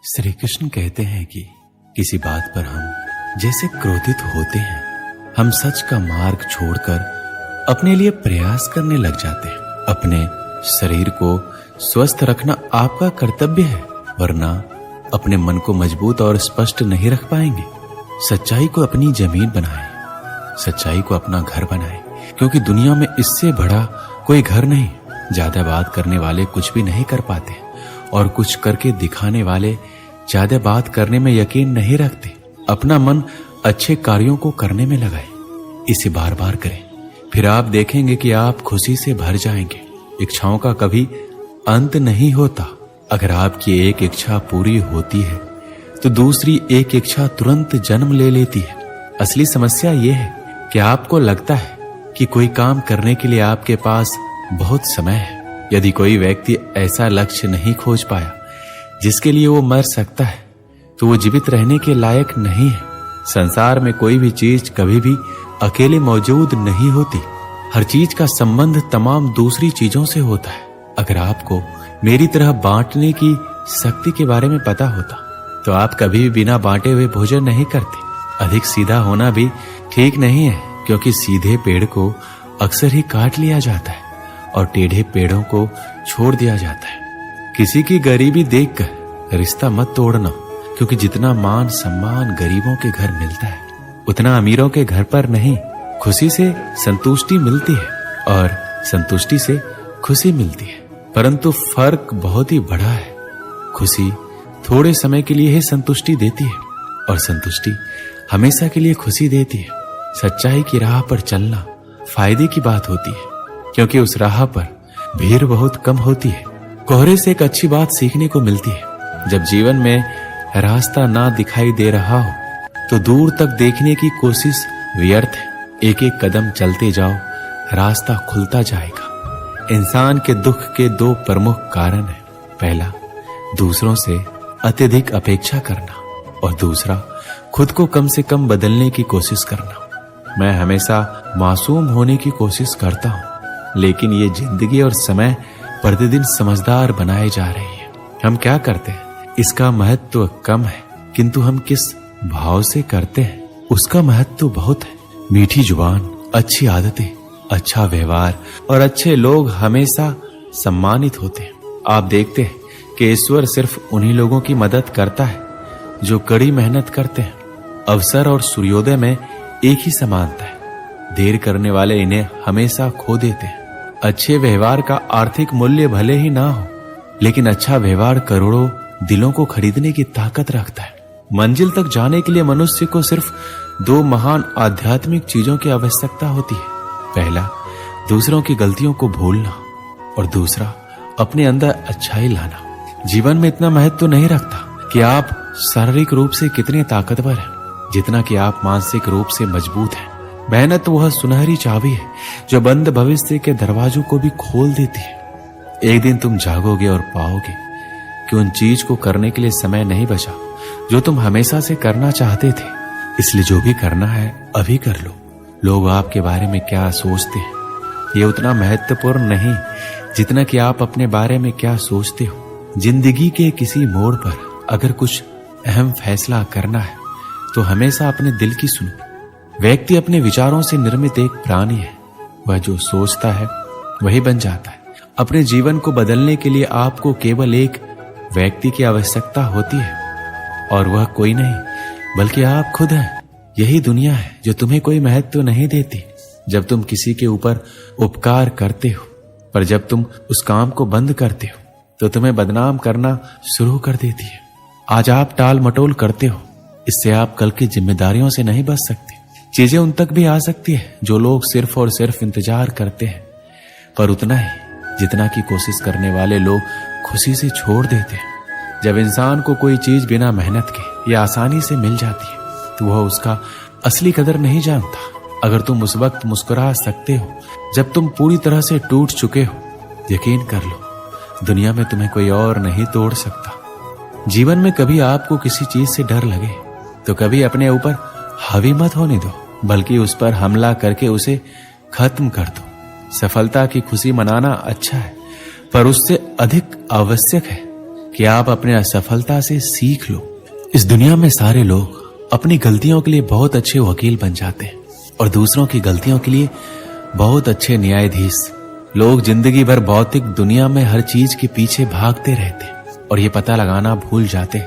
श्री कृष्ण कहते हैं कि किसी बात पर हम जैसे क्रोधित होते हैं, हम सच का मार्ग छोड़कर अपने लिए प्रयास करने लग जाते हैं। अपने शरीर को स्वस्थ रखना आपका कर्तव्य है, वरना अपने मन को मजबूत और स्पष्ट नहीं रख पाएंगे। सच्चाई को अपनी जमीन बनाएं, सच्चाई को अपना घर बनाएं, क्योंकि दुनिया में इससे बड़ा कोई घर नहीं। ज्यादा बात करने वाले कुछ भी नहीं कर पाते और कुछ करके दिखाने वाले ज्यादा बात करने में यकीन नहीं रखते। अपना मन अच्छे कार्यों को करने में लगाएं, इसे बार बार करें, फिर आप देखेंगे कि आप खुशी से भर जाएंगे। इच्छाओं का कभी अंत नहीं होता। अगर आपकी एक इच्छा पूरी होती है तो दूसरी एक इच्छा तुरंत जन्म ले लेती है। असली समस्या यह है कि आपको लगता है कि कोई काम करने के लिए आपके पास बहुत समय है। यदि कोई व्यक्ति ऐसा लक्ष्य नहीं खोज पाया जिसके लिए वो मर सकता है, तो वो जीवित रहने के लायक नहीं है। संसार में कोई भी चीज कभी भी अकेले मौजूद नहीं होती। हर चीज का संबंध तमाम दूसरी चीजों से होता है। अगर आपको मेरी तरह बांटने की शक्ति के बारे में पता होता तो आप कभी भी बिना बांटे हुए भोजन नहीं करते। अधिक सीधा होना भी ठीक नहीं है, क्योंकि सीधे पेड़ को अक्सर ही काट लिया जाता है और टेढ़े पेड़ों को छोड़ दिया जाता है। किसी की गरीबी देखकर रिश्ता मत तोड़ना, क्योंकि जितना मान सम्मान गरीबों के घर मिलता है उतना अमीरों के घर पर नहीं। खुशी से संतुष्टि मिलती है और संतुष्टि से खुशी मिलती है, परंतु फर्क बहुत ही बड़ा है। खुशी थोड़े समय के लिए ही संतुष्टि देती है और संतुष्टि हमेशा के लिए खुशी देती है। सच्चाई की राह पर चलना फायदे की बात होती है, क्योंकि उस राह पर भीड़ बहुत कम होती है। कोहरे से एक अच्छी बात सीखने को मिलती है। जब जीवन में रास्ता ना दिखाई दे रहा हो तो दूर तक देखने की कोशिश व्यर्थ है। एक एक कदम चलते जाओ, रास्ता खुलता जाएगा। इंसान के दुख के दो प्रमुख कारण हैं। पहला, दूसरों से अत्यधिक अपेक्षा करना, और दूसरा, खुद को कम से कम बदलने की कोशिश करना। मैं हमेशा मासूम होने की कोशिश करता हूँ, लेकिन ये जिंदगी और समय प्रतिदिन समझदार बनाए जा रही है। हम क्या करते हैं इसका महत्व कम है, किंतु हम किस भाव से करते हैं उसका महत्व बहुत है। मीठी जुबान, अच्छी आदतें, अच्छा व्यवहार और अच्छे लोग हमेशा सम्मानित होते हैं। आप देखते हैं कि ईश्वर सिर्फ उन्हीं लोगों की मदद करता है जो कड़ी मेहनत करते हैं। अवसर और सूर्योदय में एक ही समानता है। देर करने वाले इन्हें हमेशा खो देते हैं। अच्छे व्यवहार का आर्थिक मूल्य भले ही ना हो, लेकिन अच्छा व्यवहार करोड़ों दिलों को खरीदने की ताकत रखता है। मंजिल तक जाने के लिए मनुष्य को सिर्फ दो महान आध्यात्मिक चीजों की आवश्यकता होती है। पहला, दूसरों की गलतियों को भूलना, और दूसरा, अपने अंदर अच्छाई लाना। जीवन में इतना महत्व नहीं रखता कि आप शारीरिक रूप से कितने ताकतवर हैं, जितना कि आप मानसिक रूप से मजबूत हैं। मेहनत वह सुनहरी चाबी है जो बंद भविष्य के दरवाजों को भी खोल देती है। एक दिन तुम जागोगे और पाओगे कि उन चीज को करने के लिए समय नहीं बचा जो तुम हमेशा से करना चाहते थे। इसलिए जो भी करना है अभी कर लो। लोग आपके बारे में क्या सोचते हैं ये उतना महत्वपूर्ण नहीं जितना कि आप अपने बारे में क्या सोचते हो। जिंदगी के किसी मोड़ पर अगर कुछ अहम फैसला करना है तो हमेशा अपने दिल की सुनो। व्यक्ति अपने विचारों से निर्मित एक प्राणी है। वह जो सोचता है वही बन जाता है। अपने जीवन को बदलने के लिए आपको केवल एक व्यक्ति की आवश्यकता होती है, और वह कोई नहीं बल्कि आप खुद हैं। यही दुनिया है जो तुम्हें कोई महत्व नहीं देती जब तुम किसी के ऊपर उपकार करते हो, पर जब तुम उस काम को बंद करते हो तो तुम्हें बदनाम करना शुरू कर देती है। आज आप टाल मटोल करते हो, इससे आप कल की जिम्मेदारियों से नहीं बच सकते। चीजें उन तक भी आ सकती है जो लोग सिर्फ और सिर्फ इंतजार करते हैं, पर उतना ही जितना की कोशिश करने वाले लोग खुशी से छोड़ देते हैं। जब इंसान को कोई चीज बिना मेहनत के या आसानी से मिल जाती है तो वह उसका असली कदर नहीं जानता। अगर तुम उस वक्त मुस्कुरा सकते हो जब तुम पूरी तरह से टूट चुके हो, यकीन कर लो दुनिया में तुम्हें कोई और नहीं तोड़ सकता। जीवन में कभी आपको किसी चीज से डर लगे तो कभी अपने ऊपर हावी मत होने दो, बल्कि उस पर हमला करके उसे खत्म कर दो। सफलता की खुशी मनाना अच्छा है, पर उससे अधिक आवश्यक है कि आप अपने असफलता से सीख लो। इस दुनिया में सारे लोग अपनी गलतियों के लिए बहुत अच्छे वकील बन जाते हैं और दूसरों की गलतियों के लिए बहुत अच्छे न्यायाधीश। लोग जिंदगी भर भौतिक दुनिया में हर चीज के पीछे भागते रहते और ये पता लगाना भूल जाते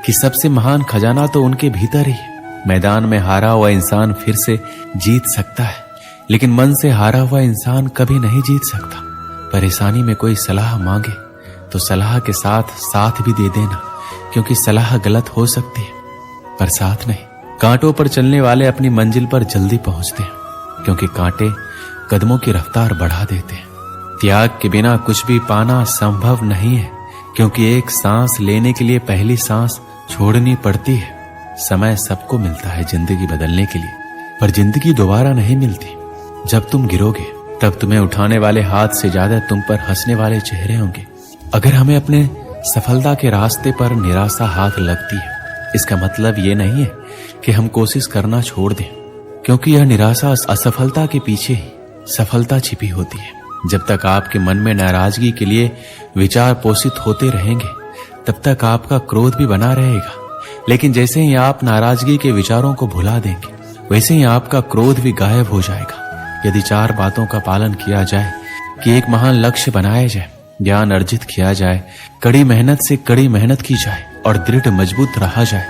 कि सबसे महान खजाना तो उनके भीतर ही है। मैदान में हारा हुआ इंसान फिर से जीत सकता है, लेकिन मन से हारा हुआ इंसान कभी नहीं जीत सकता। परेशानी में कोई सलाह मांगे तो सलाह के साथ साथ भी दे देना, क्योंकि सलाह गलत हो सकती है पर साथ नहीं। कांटों पर चलने वाले अपनी मंजिल पर जल्दी पहुंचते हैं, क्योंकि कांटे कदमों की रफ्तार बढ़ा देते हैं। त्याग के बिना कुछ भी पाना संभव नहीं है, क्योंकि एक सांस लेने के लिए पहली सांस छोड़नी पड़ती है। समय सबको मिलता है जिंदगी बदलने के लिए, पर जिंदगी दोबारा नहीं मिलती। जब तुम गिरोगे तब तुम्हें उठाने वाले हाथ से ज्यादा तुम पर हंसने वाले चेहरे होंगे। अगर हमें अपने सफलता के रास्ते पर निराशा हाथ लगती है, इसका मतलब ये नहीं है कि हम कोशिश करना छोड़ दें, क्योंकि यह निराशा असफलता के पीछे ही सफलता छिपी होती है। जब तक आपके मन में नाराजगी के लिए विचार पोषित होते रहेंगे, तब तक आपका क्रोध भी बना रहेगा। लेकिन जैसे ही आप नाराजगी के विचारों को भुला देंगे, वैसे ही आपका क्रोध भी गायब हो जाएगा। यदि 4 बातों का पालन किया जाए कि एक महान लक्ष्य बनाया जाए, ज्ञान अर्जित किया जाए, कड़ी मेहनत से कड़ी मेहनत की जाए और दृढ़ मजबूत रहा जाए,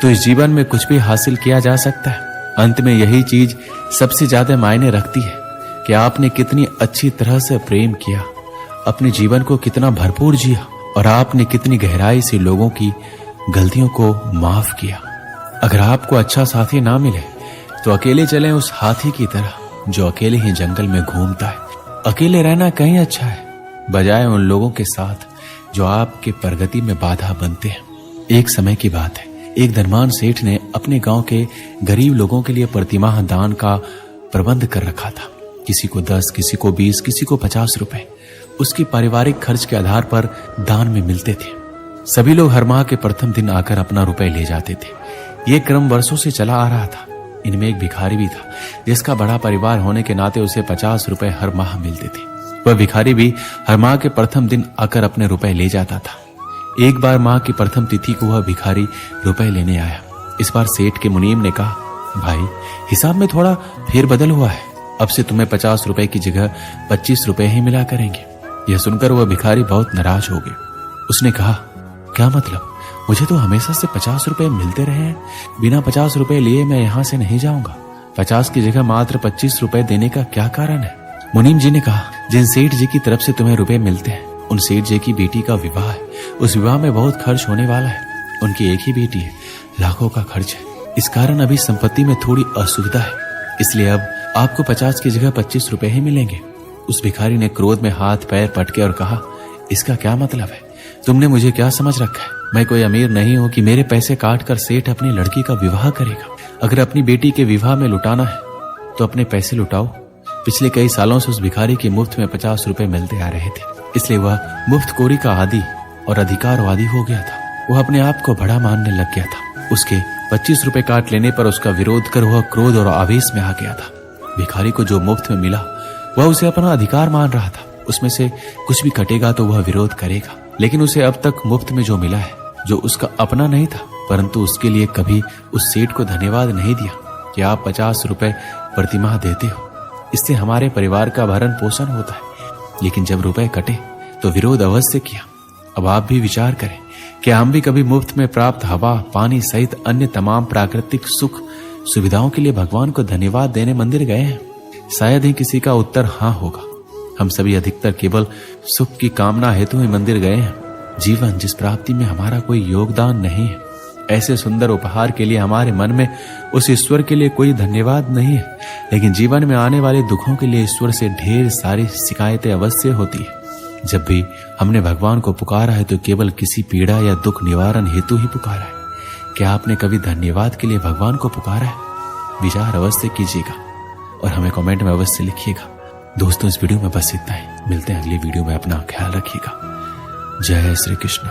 तो इस जीवन में कुछ भी हासिल किया जा सकता है। अंत में यही चीज सबसे ज्यादा मायने रखती है कि आपने कितनी अच्छी तरह से प्रेम किया, अपने जीवन को कितना भरपूर जिया और आपने कितनी गहराई से लोगों की गलतियों को माफ किया। अगर आपको अच्छा साथी ना मिले तो अकेले चलें उस हाथी की तरह जो अकेले ही जंगल में घूमता है। अकेले रहना कहीं अच्छा है, बजाय उन लोगों के साथ जो आपके प्रगति में बाधा बनते हैं। एक समय की बात है, एक धनवान सेठ ने अपने गांव के गरीब लोगों के लिए प्रतिमाह दान का प्रबंध कर रखा था। किसी को 10, किसी को 20, किसी को 50 रुपए उसकी पारिवारिक खर्च के आधार पर दान में मिलते थे। सभी लोग हर माह के प्रथम दिन आकर अपना रुपए ले जाते थे। ये क्रम वर्षों से चला आ रहा था। इनमें एक भिखारी भी था, जिसका बड़ा परिवार होने के नाते उसे 50 रुपए हर माह मिलते थे। वह भिखारी भी हर माह के प्रथम दिन आकर अपने रुपए ले जाता था। एक बार माह की प्रथम तिथि को वह भिखारी रुपए लेने आया। इस बार सेठ के मुनीम ने कहा, भाई हिसाब में थोड़ा फेरबदल हुआ है, अब से तुम्हें 50 रुपए की जगह 25 रुपए ही मिला करेंगे। यह सुनकर वह भिखारी बहुत नाराज हो गया। उसने कहा, क्या मतलब, मुझे तो हमेशा से 50 रुपए मिलते रहे हैं, बिना 50 रुपए लिए मैं यहाँ से नहीं जाऊंगा। 50 की जगह मात्र 25 रुपए देने का क्या कारण है? मुनीम जी ने कहा, जिन सेठ जी की तरफ से तुम्हें रुपए मिलते हैं, उन सेठ जी की बेटी का विवाह है। उस विवाह में बहुत खर्च होने वाला है। उनकी एक ही बेटी है, लाखों का खर्च है। इस कारण अभी संपत्ति में थोड़ी असुविधा है, इसलिए अब आपको 50 की जगह 25 रुपए ही मिलेंगे। उस भिखारी ने क्रोध में हाथ पैर पटके और कहा, इसका क्या मतलब है? तुमने मुझे क्या समझ रखा है? मैं कोई अमीर नहीं हूं कि मेरे पैसे काट कर सेठ अपनी लड़की का विवाह करेगा। अगर अपनी बेटी के विवाह में लुटाना है तो अपने पैसे लुटाओ। पिछले कई सालों से उस भिखारी की मुफ्त में 50 रुपए मिलते आ रहे थे, इसलिए वह मुफ्तखोरी का आदी और अधिकारवादी हो गया था। वह अपने आप को बड़ा मानने लग गया था। उसके 25 रुपए काट लेने पर उसका विरोध कर वह क्रोध और आवेश में आ गया था। भिखारी को जो मुफ्त में मिला वह उसे अपना अधिकार मान रहा था। उसमें से कुछ भी कटेगा तो वह विरोध करेगा। लेकिन उसे अब तक मुफ्त में जो मिला है, जो उसका अपना नहीं था, परंतु उसके लिए कभी उस सेठ को धन्यवाद नहीं दिया कि आप 50 रुपए प्रतिमाह देते हो, इससे हमारे परिवार का भरण पोषण होता है। लेकिन जब रुपए कटे तो विरोध अवश्य किया। अब आप भी विचार करें कि हम भी कभी मुफ्त में प्राप्त हवा, पानी सहित अन्य तमाम प्राकृतिक सुख सुविधाओं के लिए भगवान को धन्यवाद देने मंदिर गए हैं? शायद ही किसी का उत्तर हाँ होगा। हम सभी अधिकतर केवल सुख की कामना हेतु ही मंदिर गए हैं। जीवन जिस प्राप्ति में हमारा कोई योगदान नहीं है, ऐसे सुंदर उपहार के लिए हमारे मन में उस ईश्वर के लिए कोई धन्यवाद नहीं है। लेकिन जीवन में आने वाले दुखों के लिए ईश्वर से ढेर सारी शिकायतें अवश्य होती है। जब भी हमने भगवान को पुकारा है तो केवल किसी पीड़ा या दुख निवारण हेतु ही पुकारा है। क्या आपने कभी धन्यवाद के लिए भगवान को पुकारा है? विचार अवश्य कीजिएगा और हमें कमेंट में अवश्य लिखिएगा। दोस्तों, इस वीडियो में बस इतना ही। मिलते हैं अगली वीडियो में। अपना ख्याल रखिएगा। जय श्री कृष्ण।